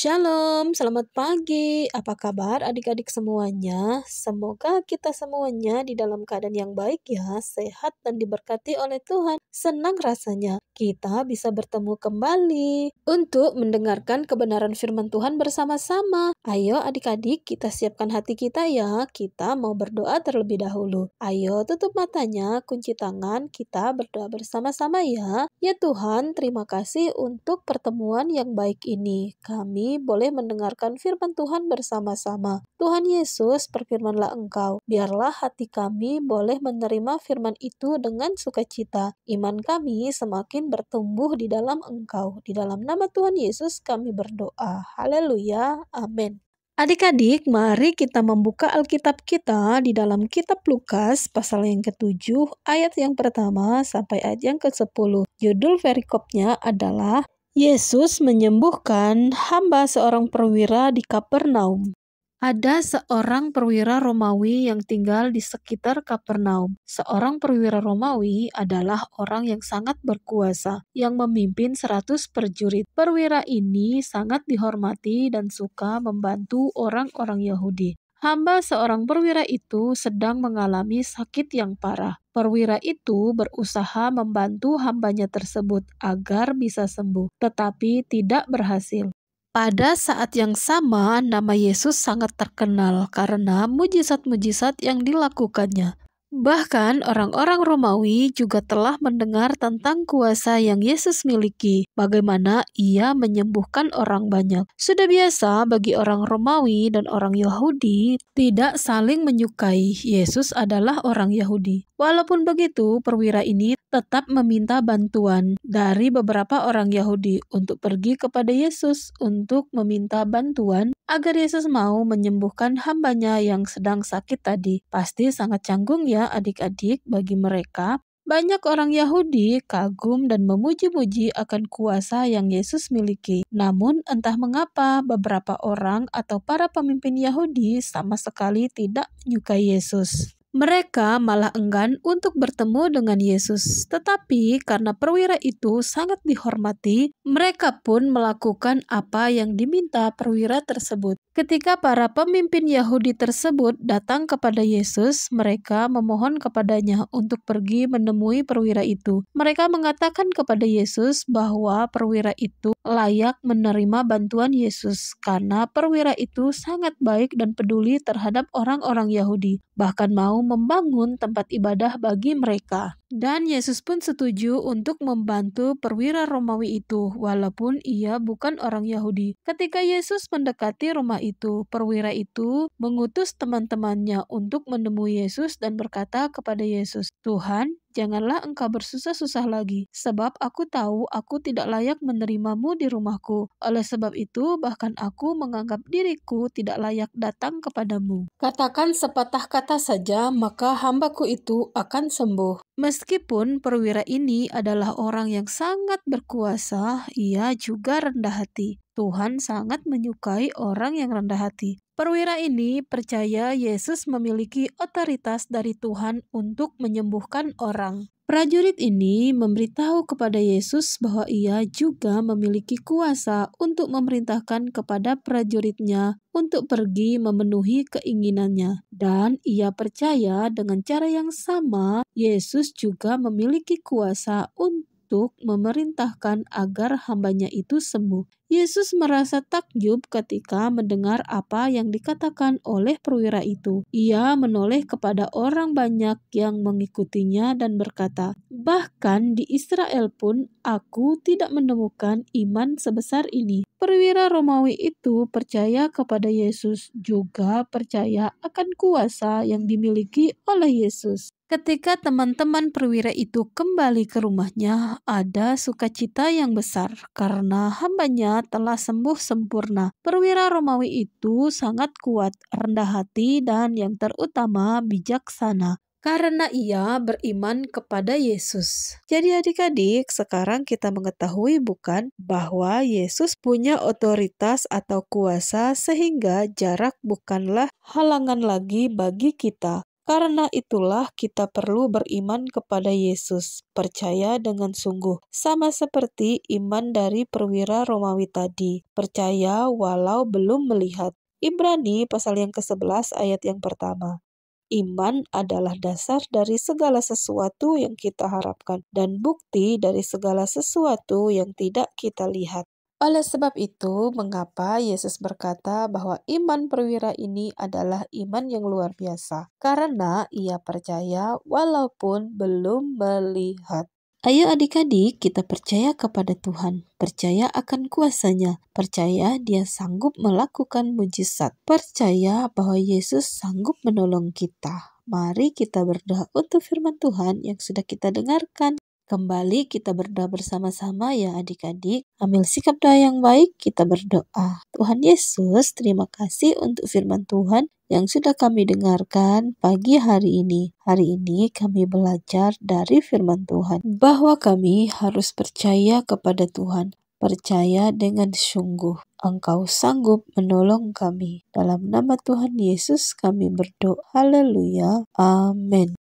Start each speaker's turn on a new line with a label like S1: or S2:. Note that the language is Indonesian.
S1: Shalom, selamat pagi. Apa kabar adik-adik semuanya? Semoga kita semuanya di dalam keadaan yang baik ya, sehat dan diberkati oleh Tuhan. Senang rasanya kita bisa bertemu kembali untuk mendengarkan kebenaran firman Tuhan bersama-sama. Ayo adik-adik, kita siapkan hati kita ya. Kita mau berdoa terlebih dahulu. Ayo tutup matanya, kunci tangan, kita berdoa bersama-sama ya. Ya Tuhan, terima kasih untuk pertemuan yang baik ini. Kami boleh mendengarkan firman Tuhan bersama-sama. Tuhan Yesus, berfirmanlah Engkau, biarlah hati kami boleh menerima firman itu dengan sukacita. Iman kami semakin bertumbuh di dalam Engkau. Di dalam nama Tuhan Yesus kami berdoa. Haleluya. Amin. Adik-adik, mari kita membuka Alkitab kita di dalam kitab Lukas pasal yang ke-7 ayat yang pertama sampai ayat yang ke-10. Judul perikopnya adalah Yesus menyembuhkan hamba seorang perwira di Kapernaum. Ada seorang perwira Romawi yang tinggal di sekitar Kapernaum. Seorang perwira Romawi adalah orang yang sangat berkuasa, yang memimpin 100 prajurit. Perwira ini sangat dihormati dan suka membantu orang-orang Yahudi. Hamba seorang perwira itu sedang mengalami sakit yang parah. Perwira itu berusaha membantu hambanya tersebut agar bisa sembuh, tetapi tidak berhasil. Pada saat yang sama, nama Yesus sangat terkenal karena mujizat-mujizat yang dilakukannya. Bahkan orang-orang Romawi juga telah mendengar tentang kuasa yang Yesus miliki, bagaimana ia menyembuhkan orang banyak. Sudah biasa bagi orang Romawi dan orang Yahudi tidak saling menyukai. Yesus adalah orang Yahudi. Walaupun begitu, perwira ini tetap meminta bantuan dari beberapa orang Yahudi untuk pergi kepada Yesus untuk meminta bantuan agar Yesus mau menyembuhkan hambanya yang sedang sakit tadi. Pasti sangat canggung ya adik-adik bagi mereka. Banyak orang Yahudi kagum dan memuji-muji akan kuasa yang Yesus miliki. Namun entah mengapa beberapa orang atau para pemimpin Yahudi sama sekali tidak menyukai Yesus. Mereka malah enggan untuk bertemu dengan Yesus. Tetapi karena perwira itu sangat dihormati, mereka pun melakukan apa yang diminta perwira tersebut. Ketika para pemimpin Yahudi tersebut datang kepada Yesus, mereka memohon kepadanya untuk pergi menemui perwira itu. Mereka mengatakan kepada Yesus bahwa perwira itu layak menerima bantuan Yesus karena perwira itu sangat baik dan peduli terhadap orang-orang Yahudi, bahkan mau membangun tempat ibadah bagi mereka. Dan Yesus pun setuju untuk membantu perwira Romawi itu, walaupun ia bukan orang Yahudi. Ketika Yesus mendekati rumah itu, perwira itu mengutus teman-temannya untuk menemui Yesus dan berkata kepada Yesus, "Tuhan, janganlah engkau bersusah-susah lagi, sebab aku tahu aku tidak layak menerimamu di rumahku. Oleh sebab itu, bahkan aku menganggap diriku tidak layak datang kepadamu. Katakan sepatah kata saja, maka hambaku itu akan sembuh." Meskipun perwira ini adalah orang yang sangat berkuasa, ia juga rendah hati. Tuhan sangat menyukai orang yang rendah hati. Perwira ini percaya Yesus memiliki otoritas dari Tuhan untuk menyembuhkan orang. Prajurit ini memberitahu kepada Yesus bahwa ia juga memiliki kuasa untuk memerintahkan kepada prajuritnya untuk pergi memenuhi keinginannya. Dan ia percaya dengan cara yang sama, Yesus juga memiliki kuasa untuk memerintahkan agar hambanya itu sembuh. Yesus merasa takjub ketika mendengar apa yang dikatakan oleh perwira itu. Ia menoleh kepada orang banyak yang mengikutinya dan berkata, "Bahkan di Israel pun aku tidak menemukan iman sebesar ini." Perwira Romawi itu percaya kepada Yesus, juga percaya akan kuasa yang dimiliki oleh Yesus. Ketika teman-teman perwira itu kembali ke rumahnya, ada sukacita yang besar karena hambanya telah sembuh sempurna. Perwira Romawi itu sangat kuat, rendah hati, dan yang terutama bijaksana karena ia beriman kepada Yesus. Jadi adik-adik, sekarang kita mengetahui bukan bahwa Yesus punya otoritas atau kuasa sehingga jarak bukanlah halangan lagi bagi kita. Karena itulah kita perlu beriman kepada Yesus, percaya dengan sungguh, sama seperti iman dari perwira Romawi tadi, percaya walau belum melihat. Ibrani pasal yang ke-11 ayat yang pertama. Iman adalah dasar dari segala sesuatu yang kita harapkan dan bukti dari segala sesuatu yang tidak kita lihat. Oleh sebab itu, mengapa Yesus berkata bahwa iman perwira ini adalah iman yang luar biasa? Karena ia percaya walaupun belum melihat. Ayo adik-adik, kita percaya kepada Tuhan, percaya akan kuasa-Nya, percaya Dia sanggup melakukan mujizat, percaya bahwa Yesus sanggup menolong kita. Mari kita berdoa untuk firman Tuhan yang sudah kita dengarkan. Kembali kita berdoa bersama-sama ya adik-adik. Ambil sikap doa yang baik, kita berdoa. Tuhan Yesus, terima kasih untuk firman Tuhan yang sudah kami dengarkan pagi hari ini. Hari ini kami belajar dari firman Tuhan bahwa kami harus percaya kepada Tuhan. Percaya dengan sungguh. Engkau sanggup menolong kami. Dalam nama Tuhan Yesus kami berdoa. Haleluya. Amin.